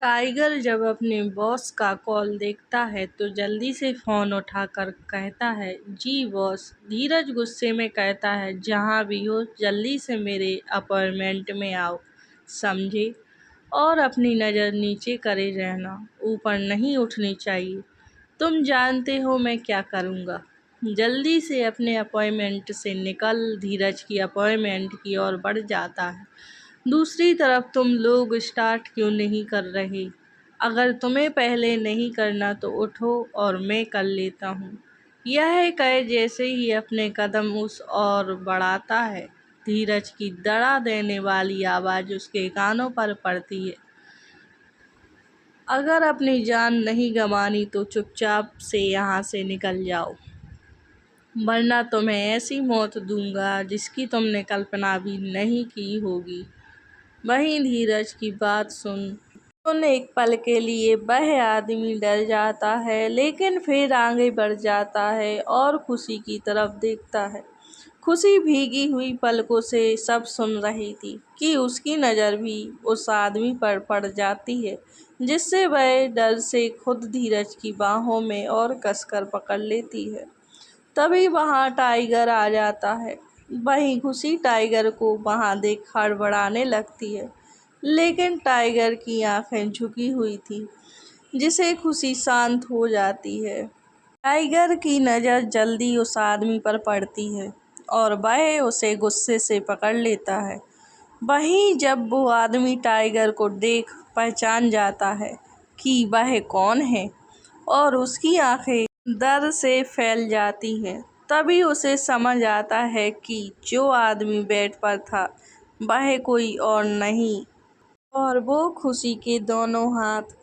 Tiger जब अपने boss का कॉल देखता है तो जल्दी से फोन उठाकर कहता है, जी बॉस। धीरज गुस्से में कहता है, जहाँ भी हो जल्दी से मेरे अपार्टमेंट में आओ, समझे। और अपनी नज़र नीचे करे रहना, ऊपर नहीं उठनी चाहिए। तुम जानते हो मैं क्या करूँगा। जल्दी से अपने अपॉइंटमेंट से निकल धीरज की अपॉइंटमेंट की ओर बढ़ जाता है। दूसरी तरफ तुम लोग स्टार्ट क्यों नहीं कर रहे? अगर तुम्हें पहले नहीं करना तो उठो और मैं कर लेता हूँ। यह कहे जैसे ही अपने कदम उस ओर बढ़ाता है, धीरज की डरा देने वाली आवाज़ उसके कानों पर पड़ती है। अगर अपनी जान नहीं गंवानी तो चुपचाप से यहाँ से निकल जाओ, वरना तुम्हें ऐसी मौत दूंगा जिसकी तुमने कल्पना भी नहीं की होगी। वहीं धीरज की बात सुन एक पल के लिए वह आदमी डर जाता है, लेकिन फिर आगे बढ़ जाता है और खुशी की तरफ देखता है। खुशी भीगी हुई पलकों से सब सुन रही थी कि उसकी नज़र भी उस आदमी पर पड़ जाती है, जिससे वह डर से खुद धीरज की बाहों में और कसकर पकड़ लेती है। तभी वहां टाइगर आ जाता है। वहीं खुशी टाइगर को वहां देख हड़बड़ाने लगती है, लेकिन टाइगर की आंखें झुकी हुई थी, जिसे खुशी शांत हो जाती है। टाइगर की नज़र जल्दी उस आदमी पर पड़ती है और वह उसे गुस्से से पकड़ लेता है। वहीं जब वो आदमी टाइगर को देख पहचान जाता है कि वह कौन है और उसकी आंखें डर से फैल जाती हैं, तभी उसे समझ आता है कि जो आदमी बेड पर था वह कोई और नहीं, और वो खुशी के दोनों हाथ।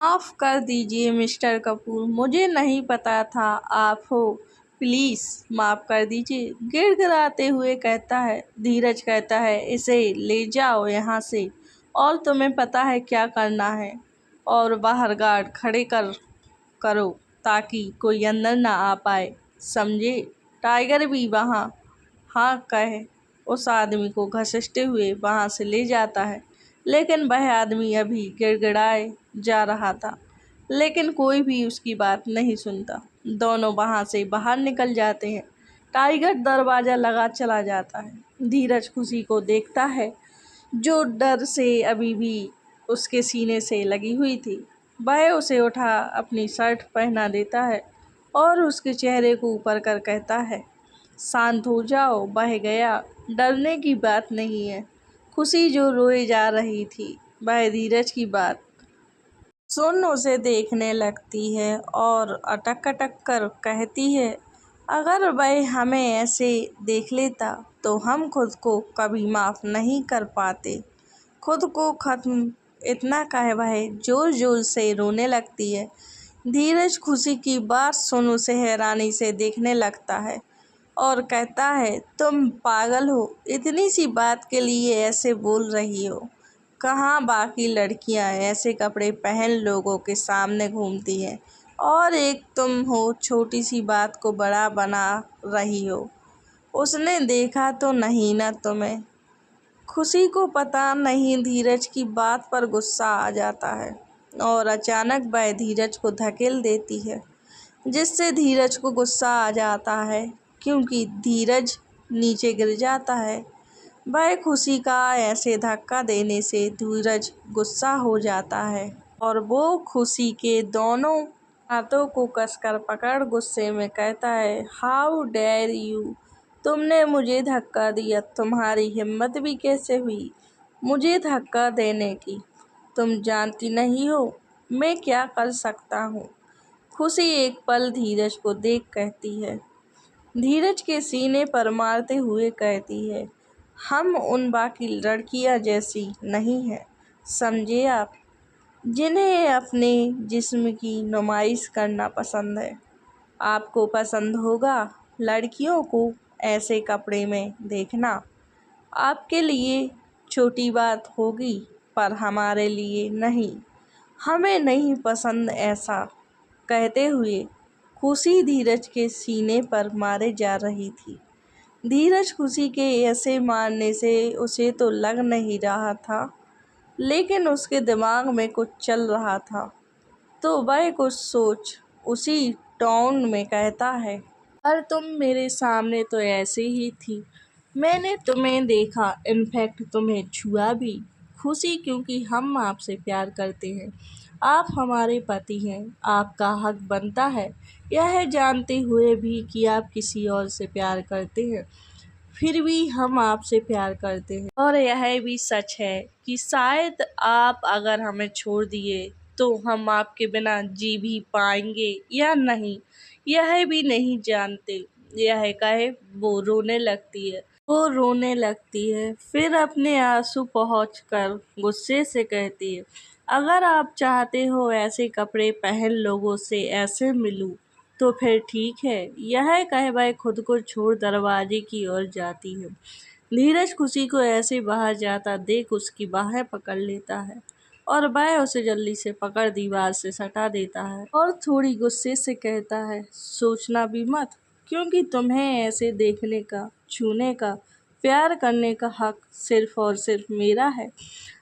माफ़ कर दीजिए मिस्टर कपूर, मुझे नहीं पता था आप हो। प्लीज़ माफ़ कर दीजिए, गिड़गिड़ाते हुए कहता है। धीरज कहता है, इसे ले जाओ यहाँ से, और तुम्हें पता है क्या करना है। और बाहर गार्ड खड़े करो ताकि कोई अंदर ना आ पाए, समझे। टाइगर भी वहाँ हाँ कहे उस आदमी को घसीटते हुए वहाँ से ले जाता है, लेकिन वह आदमी अभी गिड़गिड़ाए जा रहा था, लेकिन कोई भी उसकी बात नहीं सुनता। दोनों वहाँ से बाहर निकल जाते हैं। टाइगर दरवाज़ा लगा चला जाता है। धीरज खुशी को देखता है, जो डर से अभी भी उसके सीने से लगी हुई थी। वह उसे उठा अपनी शर्ट पहना देता है और उसके चेहरे को ऊपर कर कहता है, शांत हो जाओ, बह गया, डरने की बात नहीं है। खुशी जो रोए जा रही थी, वह धीरज की बात सुन उसे देखने लगती है और अटक अटक कर कहती है, अगर वह हमें ऐसे देख लेता तो हम खुद को कभी माफ़ नहीं कर पाते। खुद को खत्म इतना कहे वह जोर जोर से रोने लगती है। धीरज खुशी की बात सुन उसे हैरानी से देखने लगता है और कहता है, तुम पागल हो, इतनी सी बात के लिए ऐसे बोल रही हो। कहाँ बाकी लड़कियां ऐसे कपड़े पहन लोगों के सामने घूमती हैं, और एक तुम हो छोटी सी बात को बड़ा बना रही हो। उसने देखा तो नहीं ना तुम्हें। खुशी को पता नहीं धीरज की बात पर गुस्सा आ जाता है और अचानक वह धीरज को धकेल देती है, जिससे धीरज को गुस्सा आ जाता है क्योंकि धीरज नीचे गिर जाता है। वह खुशी का ऐसे धक्का देने से धीरज गुस्सा हो जाता है और वो खुशी के दोनों हाथों को कसकर पकड़ गुस्से में कहता है, हाउ डेयर यू, तुमने मुझे धक्का दिया, तुम्हारी हिम्मत भी कैसे हुई मुझे धक्का देने की। तुम जानती नहीं हो मैं क्या कर सकता हूँ। खुशी एक पल धीरज को देख कहती है, धीरज के सीने पर मारते हुए कहती है, हम उन बाकी लड़कियां जैसी नहीं हैं, समझे आप, जिन्हें अपने जिस्म की नुमाइश करना पसंद है। आपको पसंद होगा लड़कियों को ऐसे कपड़े में देखना, आपके लिए छोटी बात होगी पर हमारे लिए नहीं, हमें नहीं पसंद ऐसा। कहते हुए खुशी धीरज के सीने पर मारे जा रही थी। धीरज खुशी के ऐसे मारने से उसे तो लग नहीं रहा था, लेकिन उसके दिमाग में कुछ चल रहा था, तो वह कुछ सोच उसी टोन में कहता है, पर तुम मेरे सामने तो ऐसे ही थी। मैंने तुम्हें देखा, इनफैक्ट तुम्हें छुआ भी। खुशी, क्योंकि हम आपसे प्यार करते हैं। आप हमारे पति हैं, आपका हक बनता है, यह जानते हुए भी कि आप किसी और से प्यार करते हैं। फिर भी हम आपसे प्यार करते हैं, और यह भी सच है कि शायद आप अगर हमें छोड़ दिए तो हम आपके बिना जी भी पाएंगे या नहीं, यह भी नहीं जानते। यह कहे वो रोने लगती है, फिर अपने आंसू पोंछकर गुस्से से कहती है, अगर आप चाहते हो ऐसे कपड़े पहन लोगों से ऐसे मिलूं तो फिर ठीक है। यह कहे वह खुद को छोड़ दरवाजे की ओर जाती है। धीरज खुशी को ऐसे बाहर जाता देख उसकी बाहें पकड़ लेता है, और वह उसे जल्दी से पकड़ दीवार से सटा देता है और थोड़ी गुस्से से कहता है, सोचना भी मत, क्योंकि तुम्हें ऐसे देखने का, छूने का, प्यार करने का हक सिर्फ और सिर्फ मेरा है।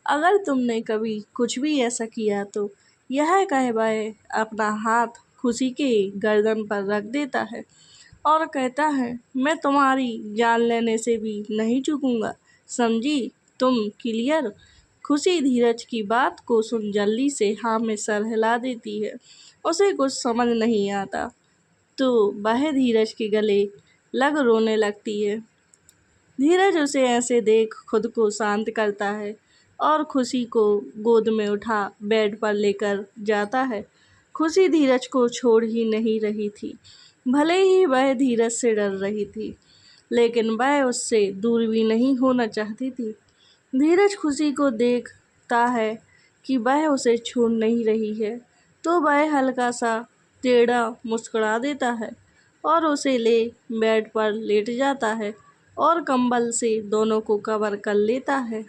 अगर तुमने कभी कुछ भी ऐसा किया तो। यह कहे वह अपना हाथ खुशी के गर्दन पर रख देता है और कहता है, मैं तुम्हारी जान लेने से भी नहीं चूकूंगा, समझी तुम? क्लियर? खुशी धीरज की बात को सुन जल्दी से हाँ में सर हिला देती है। उसे कुछ समझ नहीं आता, तो वह धीरज के गले लग रोने लगती है। धीरज उसे ऐसे देख खुद को शांत करता है और खुशी को गोद में उठा बेड पर लेकर जाता है। खुशी धीरज को छोड़ ही नहीं रही थी। भले ही वह धीरज से डर रही थी, लेकिन वह उससे दूर भी नहीं होना चाहती थी। धीरज खुशी को देखता है कि वह उसे छोड़ नहीं रही है, तो वह हल्का सा टेढ़ा मुस्कुरा देता है और उसे ले बेड पर लेट जाता है और कंबल से दोनों को कवर कर लेता है।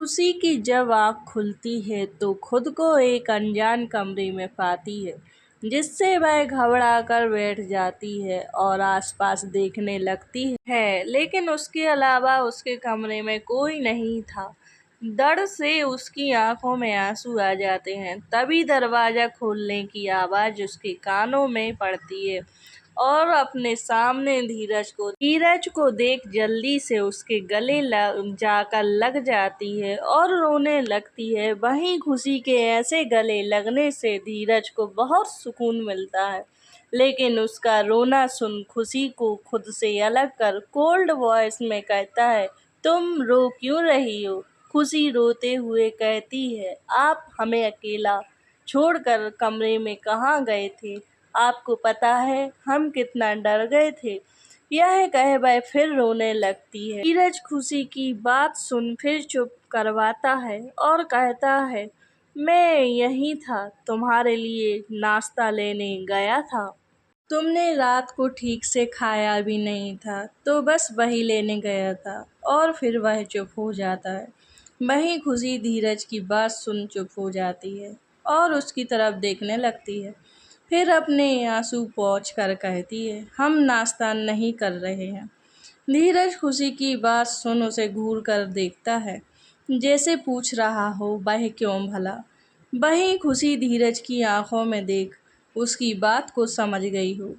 खुशी की जब आँख खुलती है तो खुद को एक अनजान कमरे में पाती है, जिससे वह घबरा कर बैठ जाती है और आसपास देखने लगती है, लेकिन उसके अलावा उसके कमरे में कोई नहीं था। डर से उसकी आंखों में आंसू आ जाते हैं। तभी दरवाजा खोलने की आवाज़ उसके कानों में पड़ती है और अपने सामने धीरज को देख जल्दी से उसके गले जाकर लग जाती है और रोने लगती है। वहीं खुशी के ऐसे गले लगने से धीरज को बहुत सुकून मिलता है, लेकिन उसका रोना सुन खुशी को खुद से अलग कर कोल्ड वॉइस में कहता है, तुम रो क्यों रही हो? खुशी रोते हुए कहती है, आप हमें अकेला छोड़कर कमरे में कहाँ गए थे? आपको पता है हम कितना डर गए थे। यह कहे वह फिर रोने लगती है। धीरज खुशी की बात सुन फिर चुप करवाता है और कहता है, मैं यहीं था, तुम्हारे लिए नाश्ता लेने गया था। तुमने रात को ठीक से खाया भी नहीं था, तो बस वही लेने गया था। और फिर वह चुप हो जाता है। वहीं खुशी धीरज की बात सुन चुप हो जाती है और उसकी तरफ देखने लगती है। फिर अपने आंसू पोंछ कर कहती है, हम नाश्ता नहीं कर रहे हैं। धीरज खुशी की बात सुन उसे घूर कर देखता है, जैसे पूछ रहा हो वह क्यों भला। वहीं खुशी धीरज की आंखों में देख उसकी बात को समझ गई हो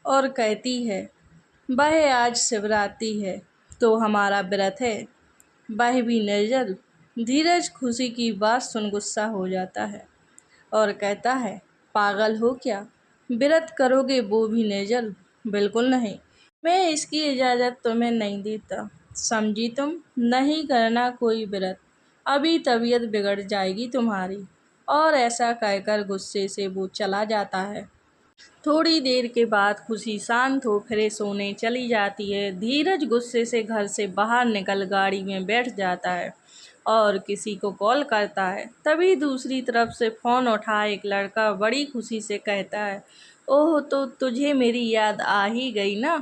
और कहती है, वह आज शिवरात्रि है तो हमारा व्रत है, वह भी निर्जल। धीरज खुशी की बात सुन गुस्सा हो जाता है और कहता है, पागल हो क्या? व्रत करोगे वो भी निर्जल? बिल्कुल नहीं, मैं इसकी इजाज़त तुम्हें नहीं देता, समझी तुम? नहीं करना कोई व्रत, अभी तबीयत बिगड़ जाएगी तुम्हारी। और ऐसा कहकर गुस्से से वो चला जाता है। थोड़ी देर के बाद खुशी शांत हो फ्रेश होने चली जाती है। धीरज गुस्से से घर से बाहर निकल गाड़ी में बैठ जाता है और किसी को कॉल करता है। तभी दूसरी तरफ से फ़ोन उठा एक लड़का बड़ी खुशी से कहता है, ओह, तो तुझे मेरी याद आ ही गई ना।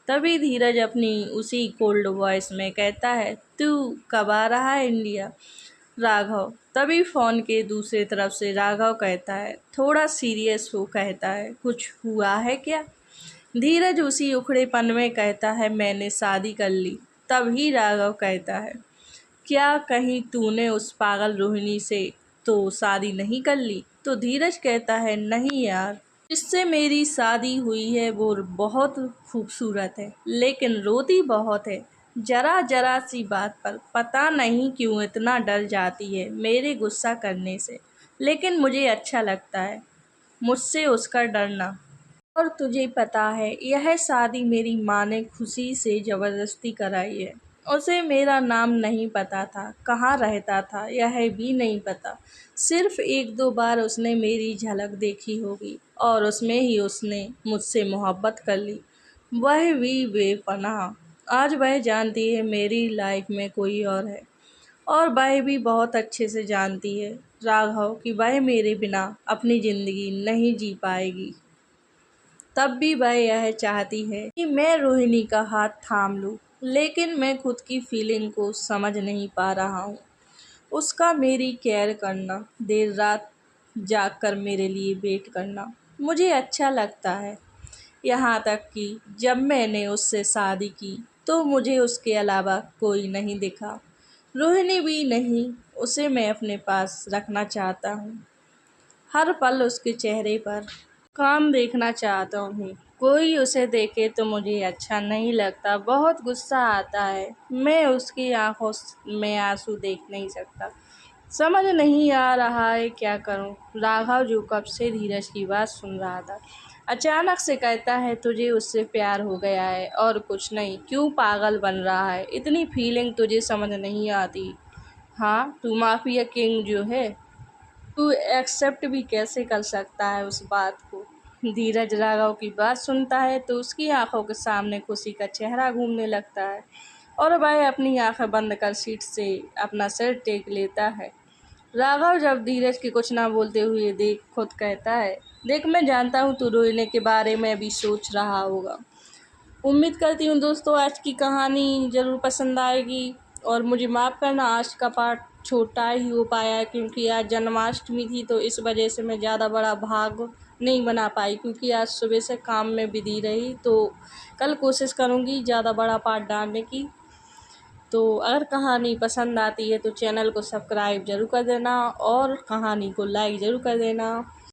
तभी धीरज अपनी उसी कोल्ड वॉइस में कहता है, तू कब आ रहा है इंडिया? राघव तभी फ़ोन के दूसरी तरफ से राघव कहता है, थोड़ा सीरियस हो कहता है, कुछ हुआ है क्या? धीरज उसी उखड़ेपन में कहता है, मैंने शादी कर ली। तभी राघव कहता है, क्या कहीं तूने उस पागल रोहिणी से तो शादी नहीं कर ली? तो धीरज कहता है, नहीं यार, जिससे मेरी शादी हुई है वो बहुत खूबसूरत है, लेकिन रोती बहुत है। जरा जरा सी बात पर पता नहीं क्यों इतना डर जाती है मेरे गुस्सा करने से, लेकिन मुझे अच्छा लगता है मुझसे उसका डरना। और तुझे पता है यह शादी मेरी माँ ने खुशी से ज़बरदस्ती कराई है। उसे मेरा नाम नहीं पता था, कहाँ रहता था यह भी नहीं पता। सिर्फ एक दो बार उसने मेरी झलक देखी होगी और उसमें ही उसने मुझसे मोहब्बत कर ली, वह भी बेपनाह। आज वह जानती है मेरी लाइफ में कोई और है, और वह भी बहुत अच्छे से जानती है राघव कि वह मेरे बिना अपनी ज़िंदगी नहीं जी पाएगी। तब भी वह यह चाहती है कि मैं रोहिणी का हाथ थाम लूं, लेकिन मैं खुद की फीलिंग को समझ नहीं पा रहा हूँ। उसका मेरी केयर करना, देर रात जागकर मेरे लिए वेट करना मुझे अच्छा लगता है। यहाँ तक कि जब मैंने उससे शादी की तो मुझे उसके अलावा कोई नहीं दिखा, रोहिणी भी नहीं। उसे मैं अपने पास रखना चाहता हूँ, हर पल उसके चेहरे पर काम देखना चाहता हूँ। कोई उसे देखे तो मुझे अच्छा नहीं लगता, बहुत गुस्सा आता है। मैं उसकी आंखों में आंसू देख नहीं सकता। समझ नहीं आ रहा है क्या करूँ। राघव, जो कब से धीरज की बात सुन रहा था, अचानक से कहता है, तुझे उससे प्यार हो गया है और कुछ नहीं, क्यों पागल बन रहा है? इतनी फीलिंग तुझे समझ नहीं आती? हाँ, तू माफिया किंग जो है, तू एक्सेप्ट भी कैसे कर सकता है उस बात को? धीरज राघव की बात सुनता है तो उसकी आंखों के सामने खुशी का चेहरा घूमने लगता है और वह अपनी आंखें बंद कर सीट से अपना सिर टेक लेता है। राघव जब धीरज के कुछ ना बोलते हुए देख खुद कहता है, देख, मैं जानता हूँ तू रोने के बारे में अभी सोच रहा होगा। उम्मीद करती हूँ दोस्तों आज की कहानी ज़रूर पसंद आएगी, और मुझे माफ़ करना आज का पार्ट छोटा ही हो पाया है, क्योंकि आज जन्माष्टमी थी तो इस वजह से मैं ज़्यादा बड़ा भाग नहीं बना पाई, क्योंकि आज सुबह से काम में बिजी रही। तो कल कोशिश करूँगी ज़्यादा बड़ा पार्ट डालने की। तो अगर कहानी पसंद आती है तो चैनल को सब्सक्राइब ज़रूर कर देना और कहानी को लाइक ज़रूर कर देना।